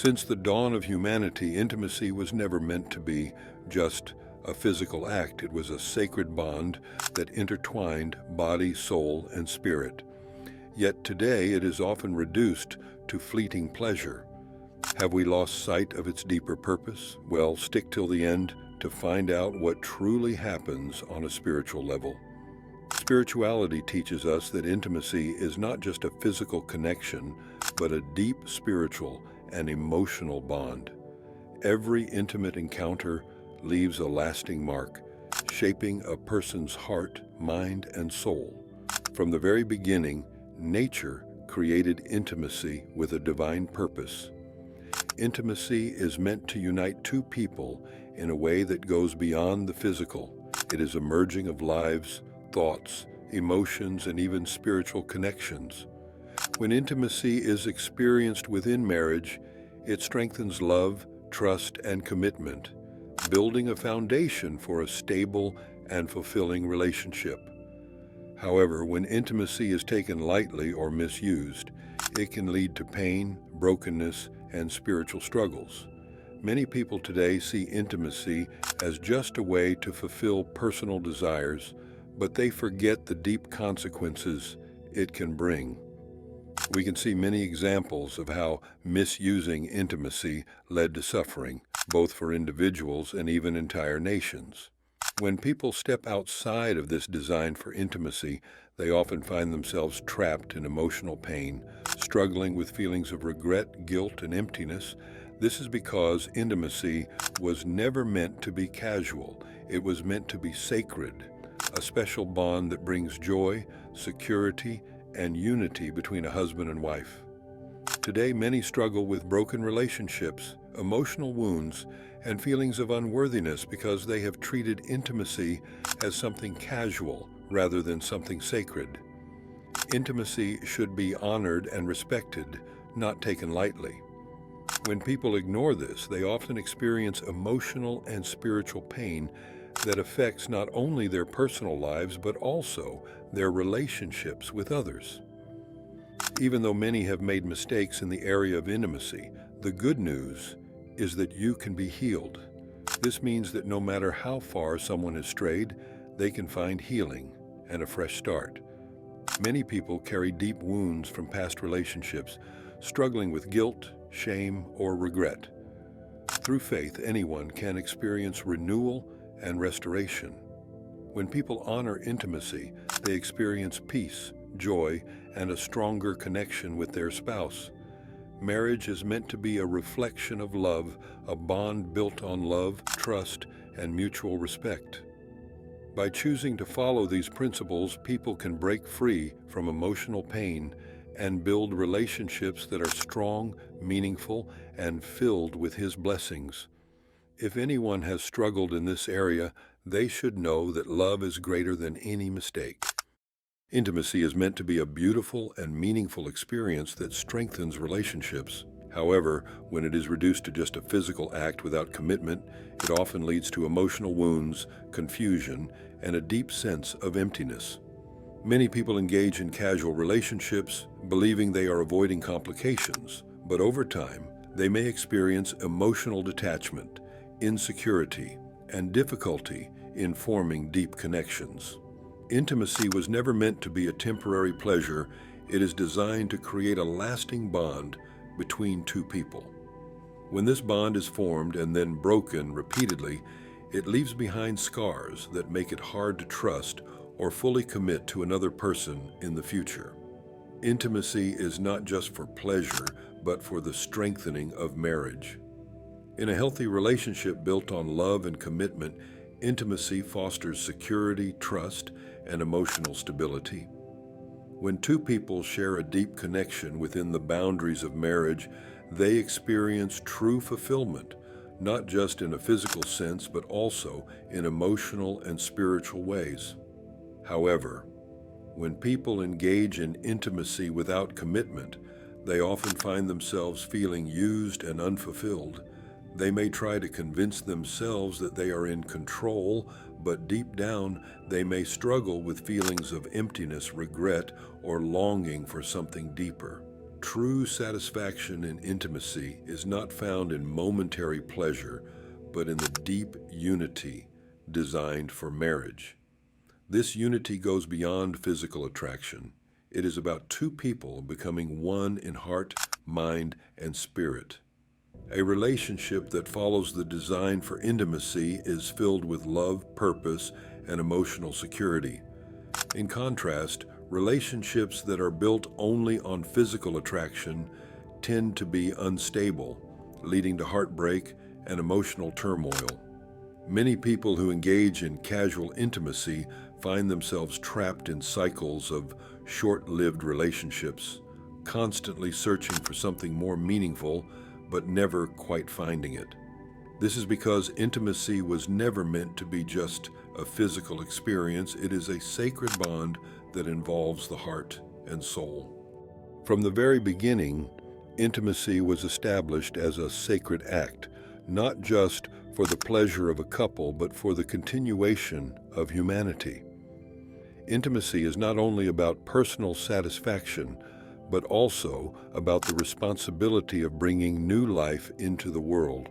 Since the dawn of humanity, intimacy was never meant to be just a physical act. It was a sacred bond that intertwined body, soul, and spirit. Yet today it is often reduced to fleeting pleasure. Have we lost sight of its deeper purpose? Well, stick till the end to find out what truly happens on a spiritual level. Spirituality teaches us that intimacy is not just a physical connection, but a deep spiritual and emotional bond. Every intimate encounter leaves a lasting mark, shaping a person's heart, mind, and soul. From the very beginning, nature created intimacy with a divine purpose. Intimacy is meant to unite two people in a way that goes beyond the physical. It is a merging of lives, thoughts, emotions, and even spiritual connections. When intimacy is experienced within marriage, it strengthens love, trust, and commitment, building a foundation for a stable and fulfilling relationship. However, when intimacy is taken lightly or misused, it can lead to pain, brokenness, and spiritual struggles. Many people today see intimacy as just a way to fulfill personal desires, but they forget the deep consequences it can bring. We can see many examples of how misusing intimacy led to suffering, both for individuals and even entire nations. When people step outside of this design for intimacy, they often find themselves trapped in emotional pain, struggling with feelings of regret, guilt, and emptiness. This is because intimacy was never meant to be casual. It was meant to be sacred, a special bond that brings joy, security, and unity between a husband and wife. Today, many struggle with broken relationships, emotional wounds, and feelings of unworthiness because they have treated intimacy as something casual rather than something sacred. Intimacy should be honored and respected, not taken lightly. When people ignore this, they often experience emotional and spiritual pain that affects not only their personal lives, but also their relationships with others. Even though many have made mistakes in the area of intimacy, the good news is that you can be healed. This means that no matter how far someone has strayed, they can find healing and a fresh start. Many people carry deep wounds from past relationships, struggling with guilt, shame, or regret. Through faith, anyone can experience renewal and restoration. When people honor intimacy, they experience peace, joy, and a stronger connection with their spouse. Marriage is meant to be a reflection of love, a bond built on love, trust, and mutual respect. By choosing to follow these principles, people can break free from emotional pain and build relationships that are strong, meaningful, and filled with His blessings. If anyone has struggled in this area, they should know that love is greater than any mistake. Intimacy is meant to be a beautiful and meaningful experience that strengthens relationships. However, when it is reduced to just a physical act without commitment, it often leads to emotional wounds, confusion, and a deep sense of emptiness. Many people engage in casual relationships, believing they are avoiding complications, but over time, they may experience emotional detachment, insecurity, and difficulty in forming deep connections. Intimacy was never meant to be a temporary pleasure. It is designed to create a lasting bond between two people. When this bond is formed and then broken repeatedly, it leaves behind scars that make it hard to trust or fully commit to another person in the future. Intimacy is not just for pleasure, but for the strengthening of marriage. In a healthy relationship built on love and commitment, intimacy fosters security, trust, and emotional stability. When two people share a deep connection within the boundaries of marriage, they experience true fulfillment, not just in a physical sense, but also in emotional and spiritual ways. However, when people engage in intimacy without commitment, they often find themselves feeling used and unfulfilled. They may try to convince themselves that they are in control, but deep down, they may struggle with feelings of emptiness, regret, or longing for something deeper. True satisfaction in intimacy is not found in momentary pleasure, but in the deep unity designed for marriage. This unity goes beyond physical attraction. It is about two people becoming one in heart, mind, and spirit. A relationship that follows the design for intimacy is filled with love, purpose, and emotional security. In contrast, relationships that are built only on physical attraction tend to be unstable, leading to heartbreak and emotional turmoil. Many people who engage in casual intimacy find themselves trapped in cycles of short-lived relationships, constantly searching for something more meaningful, but never quite finding it. This is because intimacy was never meant to be just a physical experience. It is a sacred bond that involves the heart and soul. From the very beginning, intimacy was established as a sacred act, not just for the pleasure of a couple, but for the continuation of humanity. Intimacy is not only about personal satisfaction, but also about the responsibility of bringing new life into the world.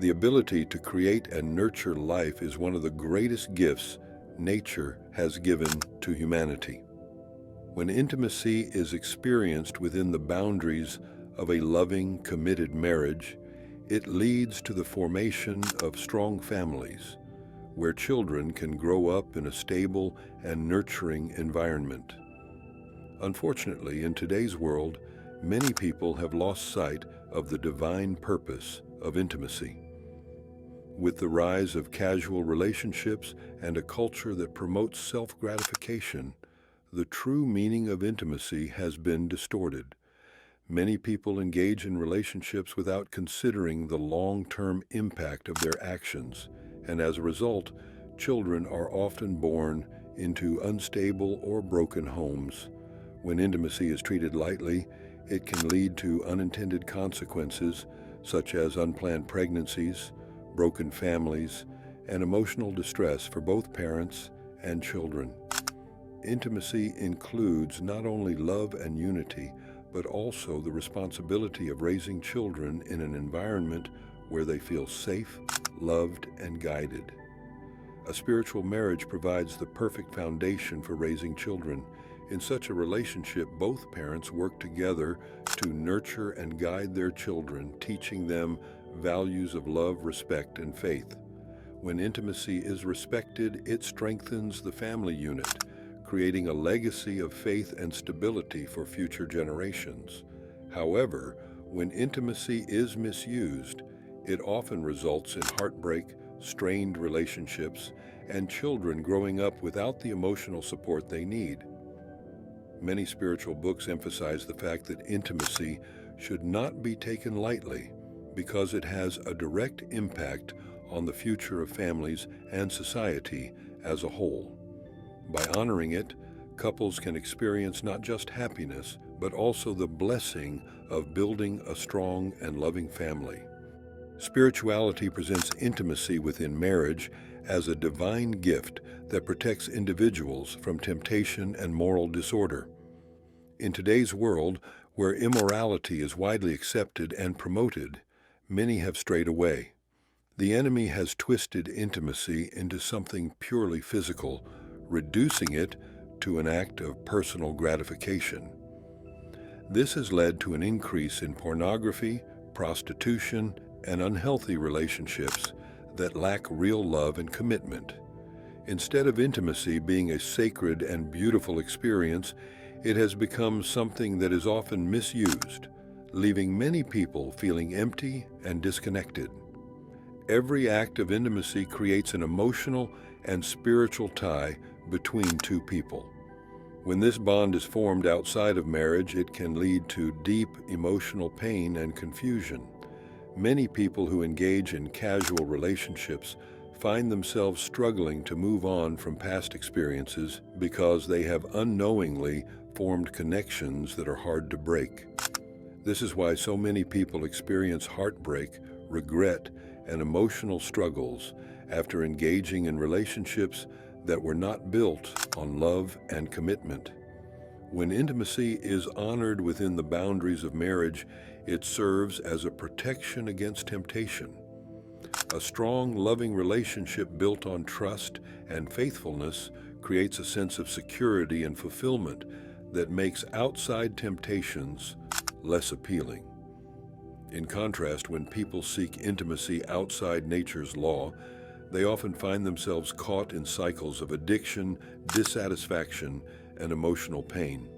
The ability to create and nurture life is one of the greatest gifts nature has given to humanity. When intimacy is experienced within the boundaries of a loving, committed marriage, it leads to the formation of strong families, where children can grow up in a stable and nurturing environment. Unfortunately, in today's world, many people have lost sight of the divine purpose of intimacy. With the rise of casual relationships and a culture that promotes self-gratification, the true meaning of intimacy has been distorted. Many people engage in relationships without considering the long-term impact of their actions, and as a result, children are often born into unstable or broken homes. When intimacy is treated lightly, it can lead to unintended consequences such as unplanned pregnancies, broken families, and emotional distress for both parents and children. Intimacy includes not only love and unity, but also the responsibility of raising children in an environment where they feel safe, loved, and guided. A spiritual marriage provides the perfect foundation for raising children. In such a relationship, both parents work together to nurture and guide their children, teaching them values of love, respect, and faith. When intimacy is respected, it strengthens the family unit, creating a legacy of faith and stability for future generations. However, when intimacy is misused, it often results in heartbreak, strained relationships, and children growing up without the emotional support they need. Many spiritual books emphasize the fact that intimacy should not be taken lightly because it has a direct impact on the future of families and society as a whole. By honoring it, couples can experience not just happiness, but also the blessing of building a strong and loving family. Spirituality presents intimacy within marriage as a divine gift that protects individuals from temptation and moral disorder. In today's world, where immorality is widely accepted and promoted, many have strayed away. The enemy has twisted intimacy into something purely physical, reducing it to an act of personal gratification. This has led to an increase in pornography, prostitution, and unhealthy relationships that lack real love and commitment. Instead of intimacy being a sacred and beautiful experience, it has become something that is often misused, leaving many people feeling empty and disconnected. Every act of intimacy creates an emotional and spiritual tie between two people. When this bond is formed outside of marriage, it can lead to deep emotional pain and confusion. Many people who engage in casual relationships find themselves struggling to move on from past experiences because they have unknowingly formed connections that are hard to break. This is why so many people experience heartbreak, regret, and emotional struggles after engaging in relationships that were not built on love and commitment. When intimacy is honored within the boundaries of marriage, it serves as a protection against temptation. A strong, loving relationship built on trust and faithfulness creates a sense of security and fulfillment that makes outside temptations less appealing. In contrast, when people seek intimacy outside nature's law, they often find themselves caught in cycles of addiction, dissatisfaction, and emotional pain.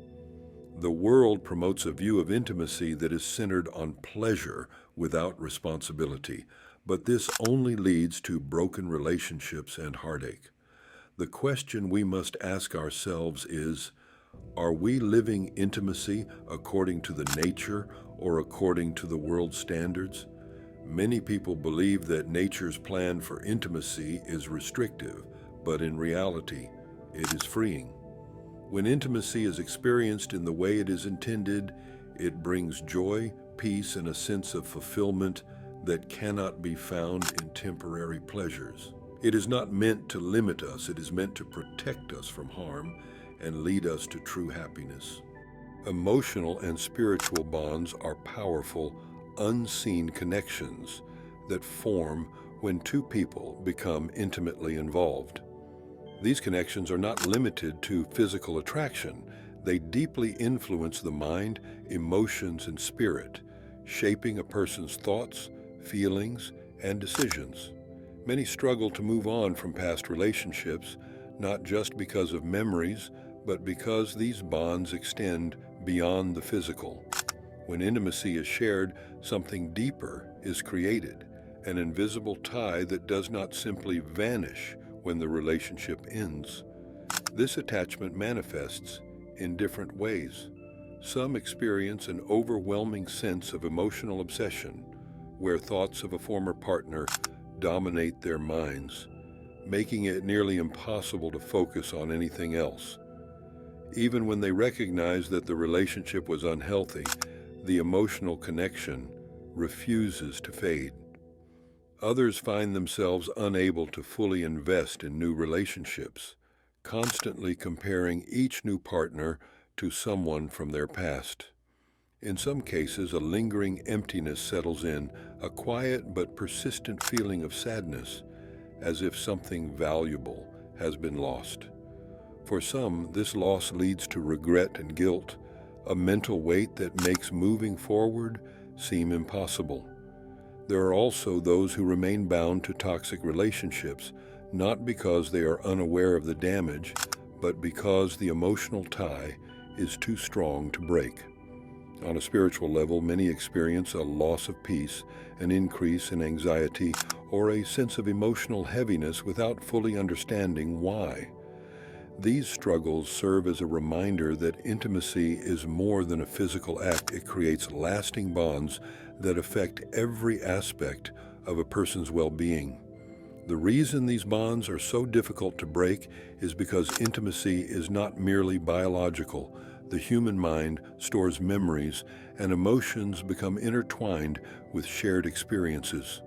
The world promotes a view of intimacy that is centered on pleasure without responsibility, but this only leads to broken relationships and heartache. The question we must ask ourselves is, are we living intimacy according to the nature or according to the world's standards? Many people believe that nature's plan for intimacy is restrictive, but in reality, it is freeing. When intimacy is experienced in the way it is intended, it brings joy, peace, and a sense of fulfillment that cannot be found in temporary pleasures. It is not meant to limit us, it is meant to protect us from harm and lead us to true happiness. Emotional and spiritual bonds are powerful, unseen connections that form when two people become intimately involved. These connections are not limited to physical attraction. They deeply influence the mind, emotions, and spirit, shaping a person's thoughts, feelings, and decisions. Many struggle to move on from past relationships, not just because of memories, but because these bonds extend beyond the physical. When intimacy is shared, something deeper is created, an invisible tie that does not simply vanish when the relationship ends. This attachment manifests in different ways. Some experience an overwhelming sense of emotional obsession, where thoughts of a former partner dominate their minds, making it nearly impossible to focus on anything else. Even when they recognize that the relationship was unhealthy, the emotional connection refuses to fade. Others find themselves unable to fully invest in new relationships, constantly comparing each new partner to someone from their past. In some cases, a lingering emptiness settles in, a quiet but persistent feeling of sadness, as if something valuable has been lost. For some, this loss leads to regret and guilt, a mental weight that makes moving forward seem impossible. There are also those who remain bound to toxic relationships, not because they are unaware of the damage, but because the emotional tie is too strong to break. On a spiritual level, many experience a loss of peace, an increase in anxiety, or a sense of emotional heaviness without fully understanding why. These struggles serve as a reminder that intimacy is more than a physical act. It creates lasting bonds that affect every aspect of a person's well-being. The reason these bonds are so difficult to break is because intimacy is not merely biological. The human mind stores memories, and emotions become intertwined with shared experiences.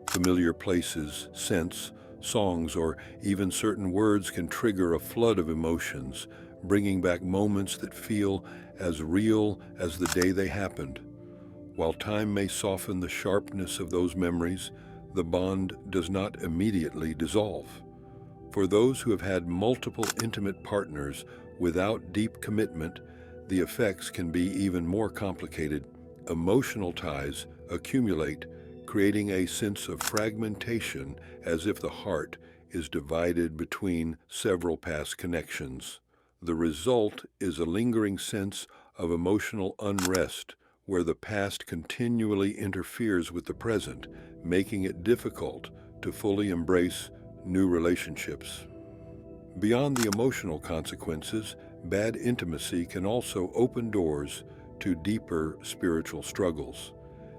Familiar places, scents, songs, or even certain words can trigger a flood of emotions, bringing back moments that feel as real as the day they happened. While time may soften the sharpness of those memories, the bond does not immediately dissolve. For those who have had multiple intimate partners without deep commitment, the effects can be even more complicated. Emotional ties accumulate, creating a sense of fragmentation, as if the heart is divided between several past connections. The result is a lingering sense of emotional unrest, where the past continually interferes with the present, making it difficult to fully embrace new relationships. Beyond the emotional consequences, bad intimacy can also open doors to deeper spiritual struggles.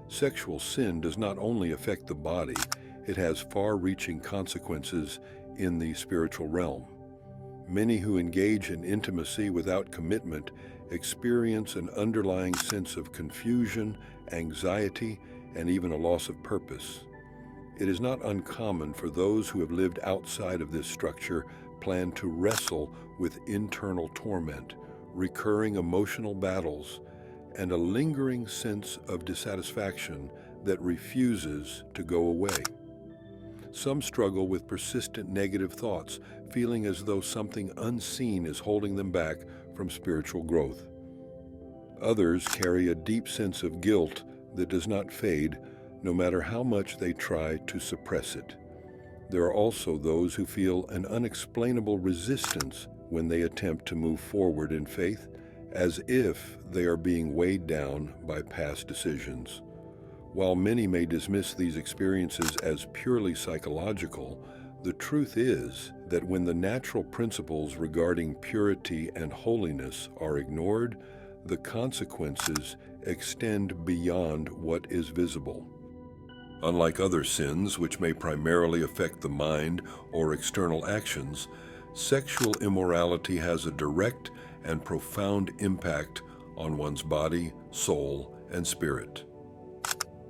Sexual sin does not only affect the body, it has far-reaching consequences in the spiritual realm. Many who engage in intimacy without commitment experience an underlying sense of confusion, anxiety, and even a loss of purpose. It is not uncommon for those who have lived outside of this structure plan to wrestle with internal torment, recurring emotional battles, and a lingering sense of dissatisfaction that refuses to go away. Some struggle with persistent negative thoughts, feeling as though something unseen is holding them back from spiritual growth. Others carry a deep sense of guilt that does not fade, no matter how much they try to suppress it. There are also those who feel an unexplainable resistance when they attempt to move forward in faith, as if they are being weighed down by past decisions. While many may dismiss these experiences as purely psychological, the truth is that when the natural principles regarding purity and holiness are ignored, the consequences extend beyond what is visible. Unlike other sins, which may primarily affect the mind or external actions, sexual immorality has a direct and profound impact on one's body, soul, and spirit.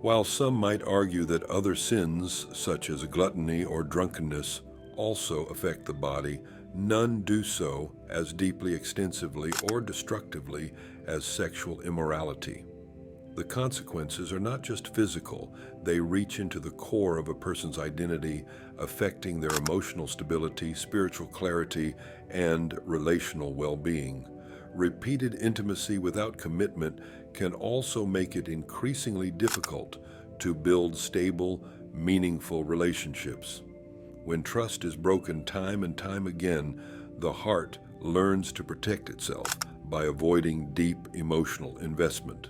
While some might argue that other sins, such as gluttony or drunkenness, also affect the body, none do so as deeply, extensively, or destructively as sexual immorality. The consequences are not just physical, they reach into the core of a person's identity, affecting their emotional stability, spiritual clarity, and relational well-being. Repeated intimacy without commitment can also make it increasingly difficult to build stable, meaningful relationships. When trust is broken time and time again, the heart learns to protect itself by avoiding deep emotional investment.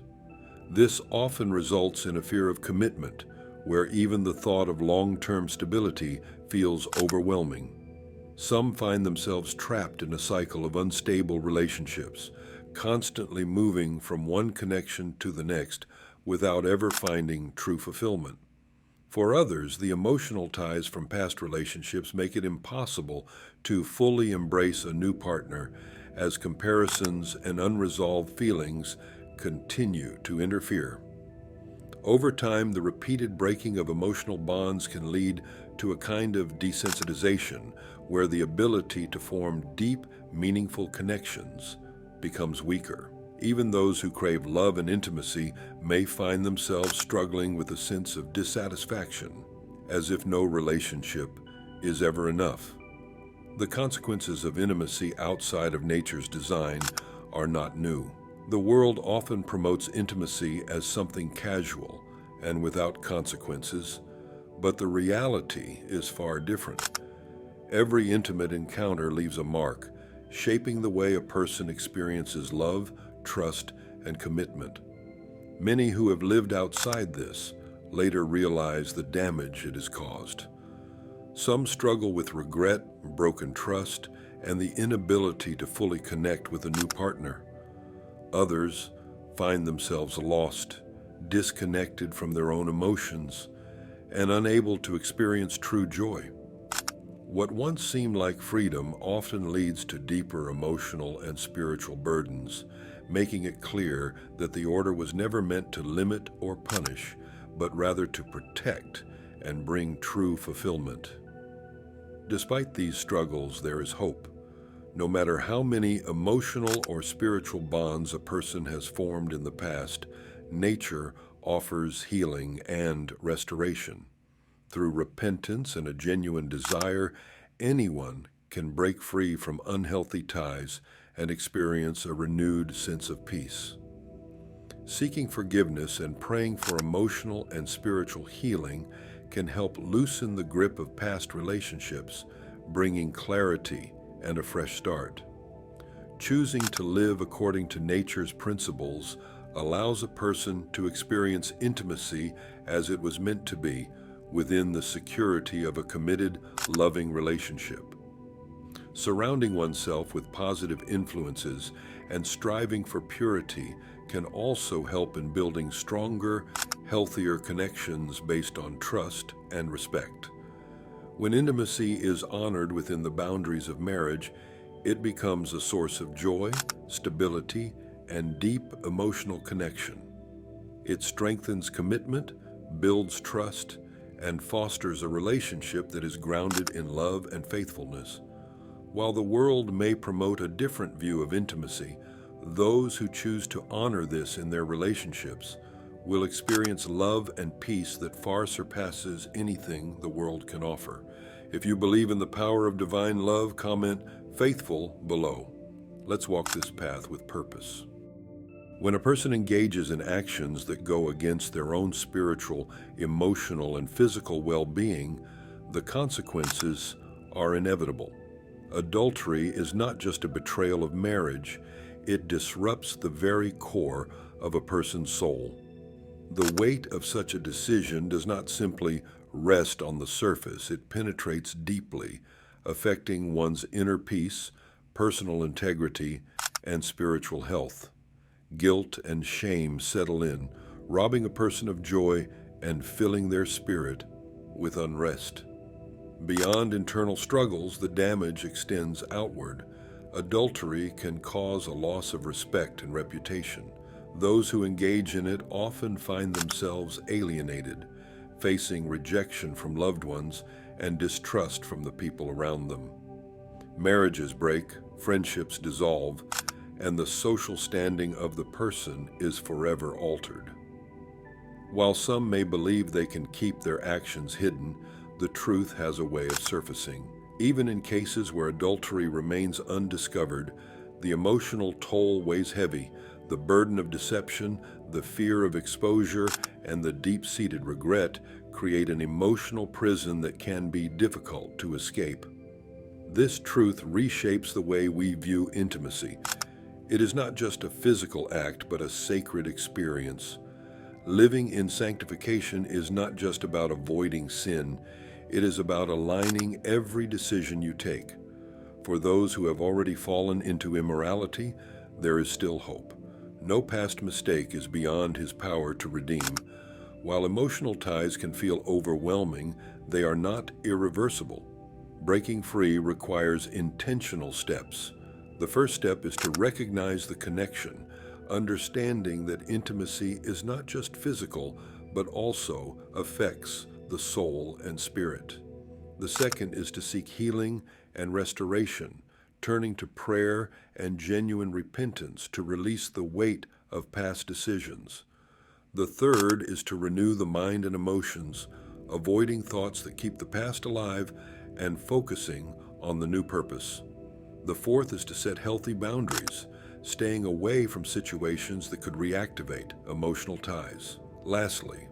This often results in a fear of commitment, where even the thought of long-term stability feels overwhelming. Some find themselves trapped in a cycle of unstable relationships, constantly moving from one connection to the next without ever finding true fulfillment. For others, the emotional ties from past relationships make it impossible to fully embrace a new partner, as comparisons and unresolved feelings continue to interfere. Over time, the repeated breaking of emotional bonds can lead to a kind of desensitization, where the ability to form deep, meaningful connections becomes weaker. Even those who crave love and intimacy may find themselves struggling with a sense of dissatisfaction, as if no relationship is ever enough. The consequences of intimacy outside of nature's design are not new. The world often promotes intimacy as something casual and without consequences, but the reality is far different. Every intimate encounter leaves a mark, shaping the way a person experiences love, trust, and commitment. Many who have lived outside this later realize the damage it has caused. Some struggle with regret, broken trust, and the inability to fully connect with a new partner. Others find themselves lost, disconnected from their own emotions, and unable to experience true joy. What once seemed like freedom often leads to deeper emotional and spiritual burdens, making it clear that the order was never meant to limit or punish, but rather to protect and bring true fulfillment. Despite these struggles, there is hope. No matter how many emotional or spiritual bonds a person has formed in the past, nature offers healing and restoration. Through repentance and a genuine desire, anyone can break free from unhealthy ties and experience a renewed sense of peace. Seeking forgiveness and praying for emotional and spiritual healing can help loosen the grip of past relationships, bringing clarity and a fresh start. Choosing to live according to nature's principles allows a person to experience intimacy as it was meant to be, within the security of a committed, loving relationship. Surrounding oneself with positive influences and striving for purity can also help in building stronger, healthier connections based on trust and respect. When intimacy is honored within the boundaries of marriage, it becomes a source of joy, stability, and deep emotional connection. It strengthens commitment, builds trust, and fosters a relationship that is grounded in love and faithfulness. While the world may promote a different view of intimacy, Those who choose to honor this in their relationships will experience love and peace that far surpasses anything the world can offer. If you believe in the power of divine love, comment "faithful" below. Let's walk this path with purpose. When a person engages in actions that go against their own spiritual, emotional, and physical well-being, the consequences are inevitable. Adultery is not just a betrayal of marriage, it disrupts the very core of a person's soul. The weight of such a decision does not simply rest on the surface, it penetrates deeply, affecting one's inner peace, personal integrity, and spiritual health. Guilt and shame settle in, robbing a person of joy and filling their spirit with unrest. Beyond internal struggles, the damage extends outward. Adultery can cause a loss of respect and reputation. Those who engage in it often find themselves alienated, facing rejection from loved ones and distrust from the people around them. Marriages break, friendships dissolve, and the social standing of the person is forever altered. While some may believe they can keep their actions hidden, the truth has a way of surfacing. Even in cases where adultery remains undiscovered, the emotional toll weighs heavy. The burden of deception, the fear of exposure, and the deep-seated regret create an emotional prison that can be difficult to escape. This truth reshapes the way we view intimacy. It is not just a physical act, but a sacred experience. Living in sanctification is not just about avoiding sin, it is about aligning every decision you take. For those who have already fallen into immorality, there is still hope. No past mistake is beyond His power to redeem. While emotional ties can feel overwhelming, they are not irreversible. Breaking free requires intentional steps. The first step is to recognize the connection, understanding that intimacy is not just physical, but also affects the soul and spirit. The second is to seek healing and restoration, turning to prayer and genuine repentance to release the weight of past decisions. The third is to renew the mind and emotions, avoiding thoughts that keep the past alive and focusing on the new purpose. The fourth is to set healthy boundaries, staying away from situations that could reactivate emotional ties. Lastly,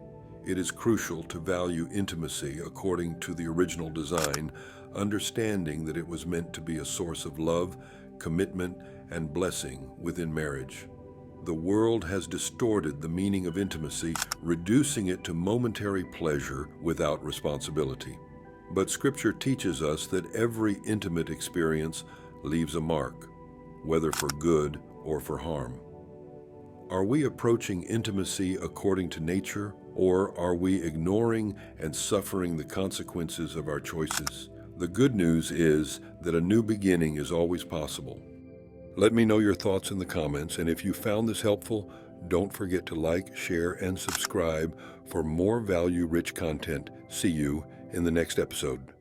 it is crucial to value intimacy according to the original design, understanding that it was meant to be a source of love, commitment, and blessing within marriage. The world has distorted the meaning of intimacy, reducing it to momentary pleasure without responsibility. But Scripture teaches us that every intimate experience leaves a mark, whether for good or for harm. Are we approaching intimacy according to nature, or are we ignoring and suffering the consequences of our choices? The good news is that a new beginning is always possible. Let me know your thoughts in the comments, and if you found this helpful, don't forget to like, share, and subscribe for more value-rich content. See you in the next episode.